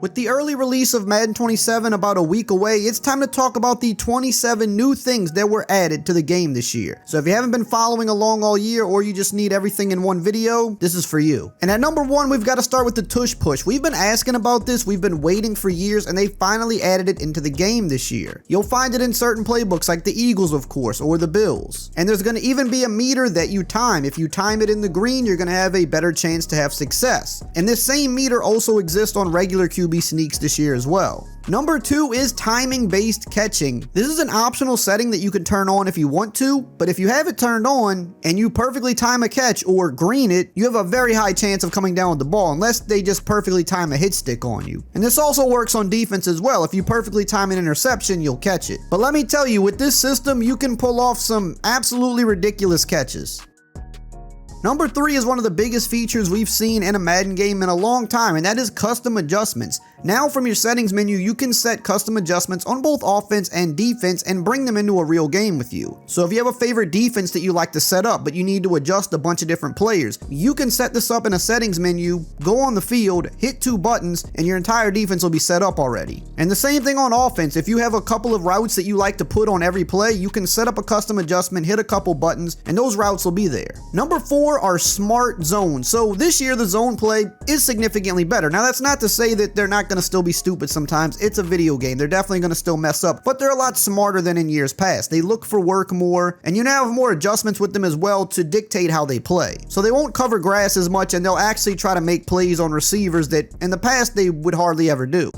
With the early release of Madden 27 about a week away, it's time to talk about the 27 new things that were added to the game this year. So if you haven't been following along all year, or you just need everything in one video, this is for you. And at number 1, we've got to start with the tush push. We've been asking about this, we've been waiting for years, and they finally added it into the game this year. You'll find it in certain playbooks like the Eagles, of course, or the Bills. And there's going to even be a meter that you time. If you time it in the green, you're going to have a better chance to have success. And this same meter also exists on regular QB sneaks this year as well. Number 2 is timing based catching. This is an optional setting that you can turn on if you want to, but if you have it turned on and you perfectly time a catch or green it, you have a very high chance of coming down with the ball unless they just perfectly time a hit stick on you. And this also works on defense as well. If you perfectly time an interception, you'll catch it. But let me tell you, with this system, you can pull off some absolutely ridiculous catches. Number 3 is one of the biggest features we've seen in a Madden game in a long time, and that is custom adjustments. Now from your settings menu, you can set custom adjustments on both offense and defense and bring them into a real game with you. So if you have a favorite defense that you like to set up, but you need to adjust a bunch of different players, you can set this up in a settings menu, go on the field, hit 2 buttons, and your entire defense will be set up already. And the same thing on offense. If you have a couple of routes that you like to put on every play, you can set up a custom adjustment, hit a couple buttons, and those routes will be there. Number 4 are smart zones. So this year the zone play is significantly better. Now that's not to say that they're not going to still be stupid sometimes. It's a video game. They're definitely going to still mess up, but they're a lot smarter than in years past. They look for work more, and you now have more adjustments with them as well to dictate how they play. So they won't cover grass as much, and they'll actually try to make plays on receivers that in the past they would hardly ever do.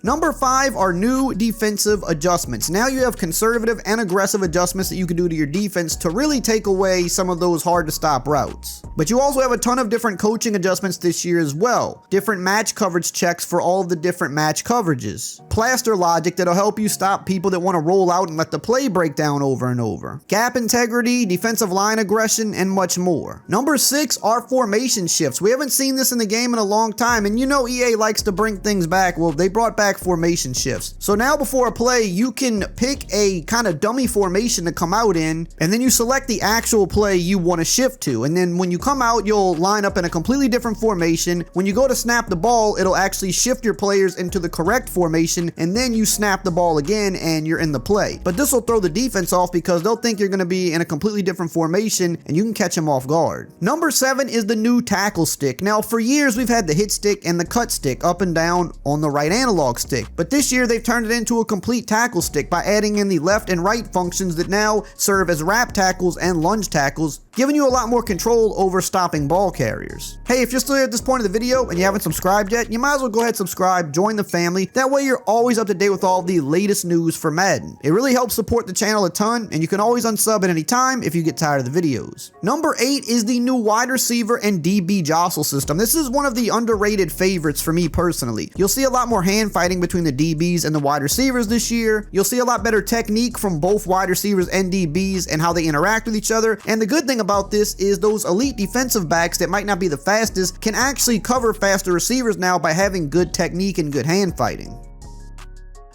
Number 5 are new defensive adjustments. Now you have conservative and aggressive adjustments that you can do to your defense to really take away some of those hard to stop routes. But you also have a ton of different coaching adjustments this year as well. Different match coverage checks for all of the different match coverages. Plaster logic that'll help you stop people that want to roll out and let the play break down over and over. Gap integrity, defensive line aggression, and much more. Number 6 are formation shifts. We haven't seen this in the game in a long time, and you know EA likes to bring things back. Well, they brought back formation shifts. So now before a play, you can pick a kind of dummy formation to come out in, and then you select the actual play you want to shift to. And then when you come out, you'll line up in a completely different formation. When you go to snap the ball, it'll actually shift your players into the correct formation, and then you snap the ball again and you're in the play. But this will throw the defense off because they'll think you're going to be in a completely different formation and you can catch them off guard. Number 7 is the new tackle stick. Now for years we've had the hit stick and the cut stick up and down on the right analog stick, but this year they've turned it into a complete tackle stick by adding in the left and right functions that now serve as wrap tackles and lunge tackles, giving you a lot more control over stopping ball carriers. Hey, if you're still here at this point of the video and you haven't subscribed yet, you might as well go ahead and subscribe, join the family. That way you're always up to date with all the latest news for Madden. It really helps support the channel a ton, and you can always unsub at any time if you get tired of the videos. Number 8 is the new wide receiver and DB jostle system. This is one of the underrated favorites for me personally. You'll see a lot more hand fighting between the DBs and the wide receivers this year. You'll see a lot better technique from both wide receivers and DBs and how they interact with each other. And the good thing about this is those elite defensive backs that might not be the fastest can actually cover faster receivers now by having good technique and good hand fighting.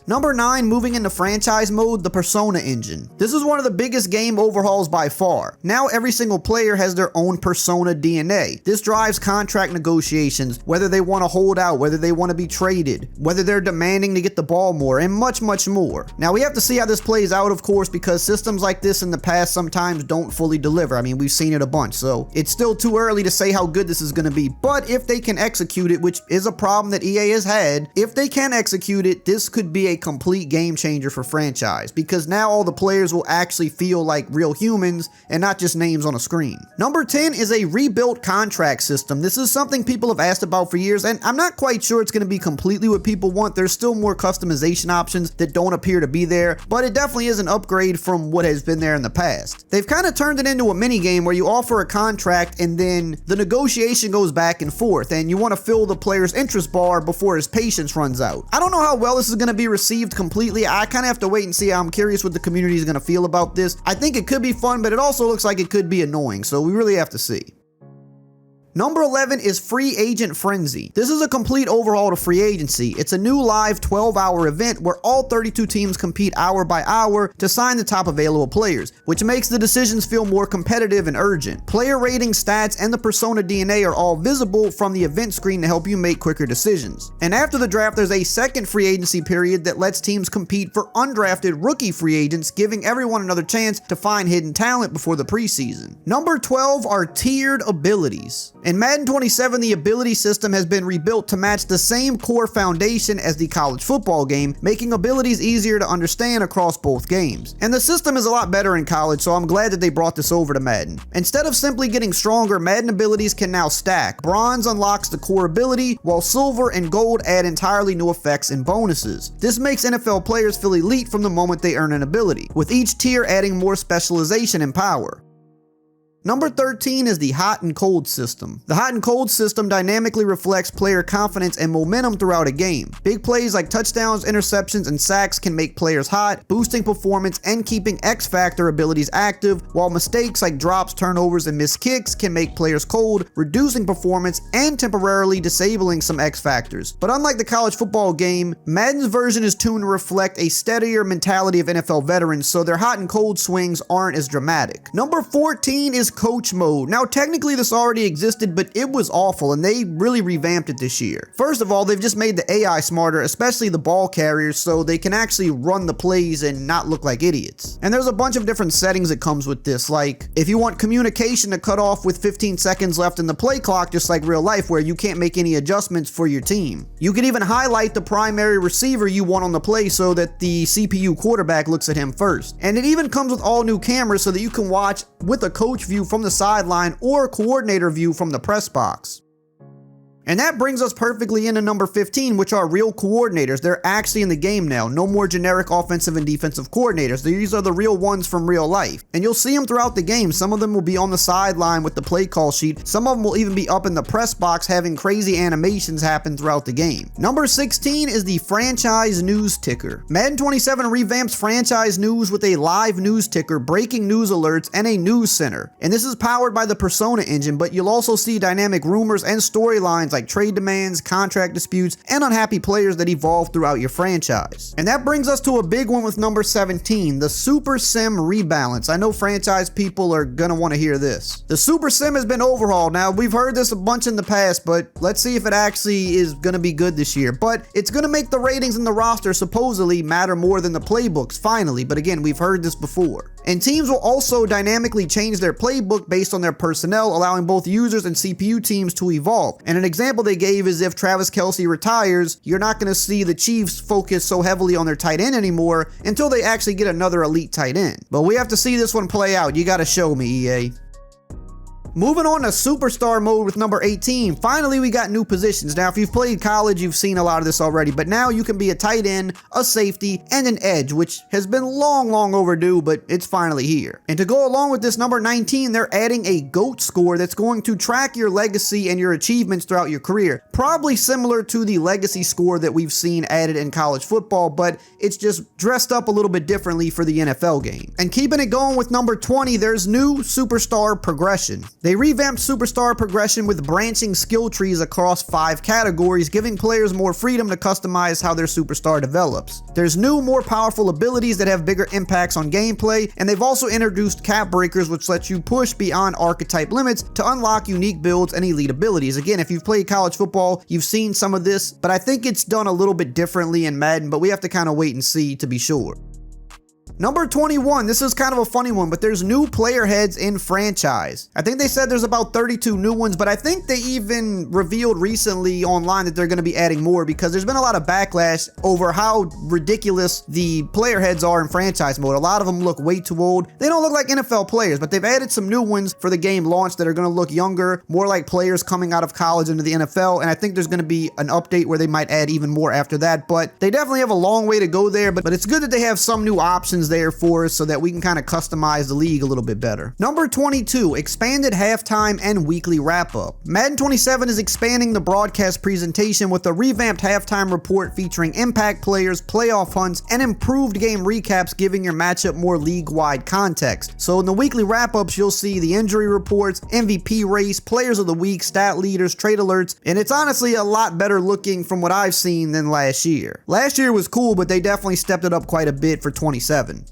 Number 9, moving into franchise mode, the Persona engine. This is one of the biggest game overhauls by far. Now every single player has their own Persona DNA. This drives contract negotiations, whether they want to hold out, whether they want to be traded, whether they're demanding to get the ball more, and much more. Now we have to see how this plays out, of course, because systems like this in the past sometimes don't fully deliver. I mean, we've seen it a bunch, so it's still too early to say how good this is going to be. But if they can execute it, which is a problem that EA has had, if they can execute it, this could be a complete game changer for franchise, because now all the players will actually feel like real humans and not just names on a screen. Number 10 is a rebuilt contract system. This is something people have asked about for years, and I'm not quite sure it's going to be completely what people want. There's still more customization options that don't appear to be there, but it definitely is an upgrade from what has been there in the past. They've kind of turned it into a mini game where you offer a contract and then the negotiation goes back and forth, and you want to fill the player's interest bar before his patience runs out. I don't know how well this is going to be received completely. I kind of have to wait and see. I'm curious what the community is going to feel about this. I think it could be fun, but it also looks like it could be annoying, so we really have to see. Number 11 is Free Agent Frenzy. This is a complete overhaul to free agency. It's a new live 12-hour event where all 32 teams compete hour by hour to sign the top available players, which makes the decisions feel more competitive and urgent. Player ratings, stats, and the persona DNA are all visible from the event screen to help you make quicker decisions. And after the draft, there's a second free agency period that lets teams compete for undrafted rookie free agents, giving everyone another chance to find hidden talent before the preseason. Number 12 are tiered abilities. In Madden 27, the ability system has been rebuilt to match the same core foundation as the college football game, making abilities easier to understand across both games. And the system is a lot better in college, so I'm glad that they brought this over to Madden. Instead of simply getting stronger, Madden abilities can now stack. Bronze unlocks the core ability, while silver and gold add entirely new effects and bonuses. This makes NFL players feel elite from the moment they earn an ability, with each tier adding more specialization and power. Number 13 is the hot and cold system. The hot and cold system dynamically reflects player confidence and momentum throughout a game. Big plays like touchdowns, interceptions, and sacks can make players hot, boosting performance and keeping X-Factor abilities active, while mistakes like drops, turnovers, and missed kicks can make players cold, reducing performance and temporarily disabling some X-Factors. But unlike the college football game, Madden's version is tuned to reflect a steadier mentality of NFL veterans, so their hot and cold swings aren't as dramatic. Number 14 is coach mode. Now technically this already existed, but it was awful and they really revamped it this year. First of all, they've just made the AI smarter, especially the ball carriers, so they can actually run the plays and not look like idiots. And there's a bunch of different settings that comes with this, like if you want communication to cut off with 15 seconds left in the play clock, just like real life where you can't make any adjustments for your team. You can even highlight the primary receiver you want on the play so that the CPU quarterback looks at him first. And it even comes with all new cameras so that you can watch with a coach view from the sideline or coordinator view from the press box. And that brings us perfectly into number 15, which are real coordinators. They're actually in the game now. No more generic offensive and defensive coordinators. These are the real ones from real life. And you'll see them throughout the game. Some of them will be on the sideline with the play call sheet. Some of them will even be up in the press box having crazy animations happen throughout the game. Number 16 is the franchise news ticker. Madden 27 revamps franchise news with a live news ticker, breaking news alerts, and a news center. And this is powered by the Persona engine, but you'll also see dynamic rumors and storylines like trade demands, contract disputes, and unhappy players that evolve throughout your franchise. And that brings us to a big one with number 17, the Super Sim Rebalance. I know franchise people are gonna want to hear this. The Super Sim has been overhauled. Now, we've heard this a bunch in the past, but let's see if it actually is gonna be good this year. But it's gonna make the ratings in the roster supposedly matter more than the playbooks, finally. But again, we've heard this before. And teams will also dynamically change their playbook based on their personnel, allowing both users and CPU teams to evolve. And an example they gave is if Travis Kelce retires, you're not going to see the Chiefs focus so heavily on their tight end anymore until they actually get another elite tight end. But we have to see this one play out. You got to show me, EA. Moving on to superstar mode with number 18, finally we got new positions. Now if you've played college, you've seen a lot of this already, but now you can be a tight end, a safety, and an edge, which has been long overdue, but it's finally here. And to go along with this, number 19, they're adding a GOAT score that's going to track your legacy and your achievements throughout your career. Probably similar to the legacy score that we've seen added in college football, but it's just dressed up a little bit differently for the NFL game. And keeping it going with number 20, there's new superstar progression. They revamped superstar progression with branching skill trees across 5 categories, giving players more freedom to customize how their superstar develops. There's new, more powerful abilities that have bigger impacts on gameplay, and they've also introduced cap breakers, which lets you push beyond archetype limits to unlock unique builds and elite abilities. Again, if you've played college football, you've seen some of this, but I think it's done a little bit differently in Madden, but we have to kind of wait and see to be sure. Number 21, this is kind of a funny one, but there's new player heads in franchise. I think they said there's about 32 new ones, but I think they even revealed recently online that they're going to be adding more because there's been a lot of backlash over how ridiculous the player heads are in franchise mode. A lot of them look way too old. They don't look like NFL players, but they've added some new ones for the game launch that are going to look younger, more like players coming out of college into the NFL, and I think there's going to be an update where they might add even more after that, but they definitely have a long way to go there, but it's good that they have some new options there for us so that we can kind of customize the league a little bit better. Number 22, expanded halftime and weekly wrap-up. Madden 27 is expanding the broadcast presentation with a revamped halftime report featuring impact players, playoff hunts, and improved game recaps, giving your matchup more league-wide context. So in the weekly wrap-ups, you'll see the injury reports, MVP race, players of the week, stat leaders, trade alerts, and it's honestly a lot better looking from what I've seen than last year. Last year was cool, but they definitely stepped it up quite a bit for 27.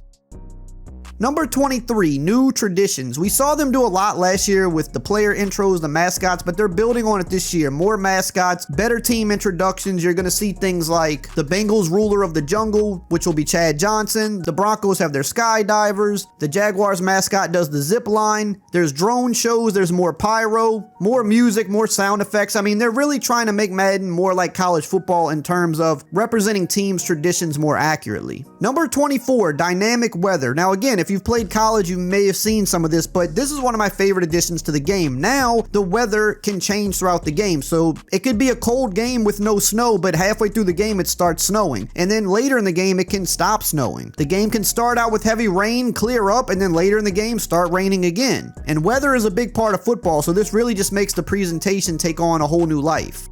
Number 23, new traditions. We saw them do a lot last year with the player intros, the mascots, but they're building on it this year. More mascots, better team introductions. You're going to see things like the Bengals ruler of the jungle, which will be Chad Johnson. The Broncos have their skydivers. The Jaguars mascot does the zip line. There's drone shows. There's more pyro, more music, more sound effects. I mean, they're really trying to make Madden more like college football in terms of representing teams' traditions more accurately. Number 24, dynamic weather. Now again, if you've played college, you may have seen some of this, but this is one of my favorite additions to the game. Now, the weather can change throughout the game, so it could be a cold game with no snow, but halfway through the game, it starts snowing. And then later in the game, it can stop snowing. The game can start out with heavy rain, clear up, and then later in the game, start raining again. And weather is a big part of football, so this really just makes the presentation take on a whole new life.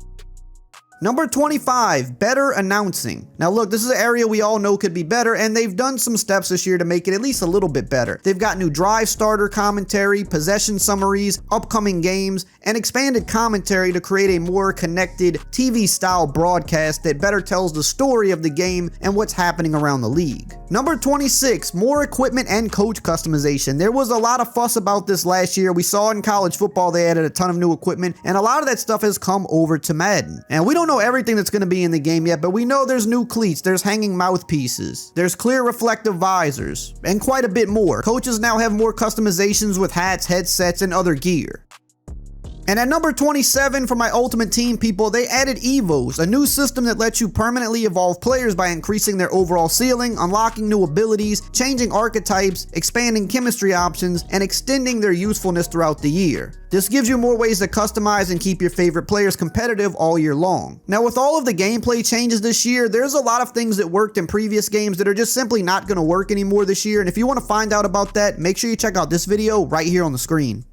Number 25, better announcing. Now look, this is an area we all know could be better, and they've done some steps this year to make it at least a little bit better. They've got new drive starter commentary, possession summaries, upcoming games, and expanded commentary to create a more connected TV-style broadcast that better tells the story of the game and what's happening around the league. Number 26, more equipment and coach customization. There was a lot of fuss about this last year. We saw in college football they added a ton of new equipment, and a lot of that stuff has come over to Madden. And we don't know everything that's going to be in the game yet, but we know there's new cleats, there's hanging mouthpieces, there's clear reflective visors, and quite a bit more. Coaches now have more customizations with hats, headsets, and other gear. And at number 27 for my Ultimate Team people, they added Evos, a new system that lets you permanently evolve players by increasing their overall ceiling, unlocking new abilities, changing archetypes, expanding chemistry options, and extending their usefulness throughout the year. This gives you more ways to customize and keep your favorite players competitive all year long. Now with all of the gameplay changes this year, there's a lot of things that worked in previous games that are just simply not going to work anymore this year, and if you want to find out about that, make sure you check out this video right here on the screen.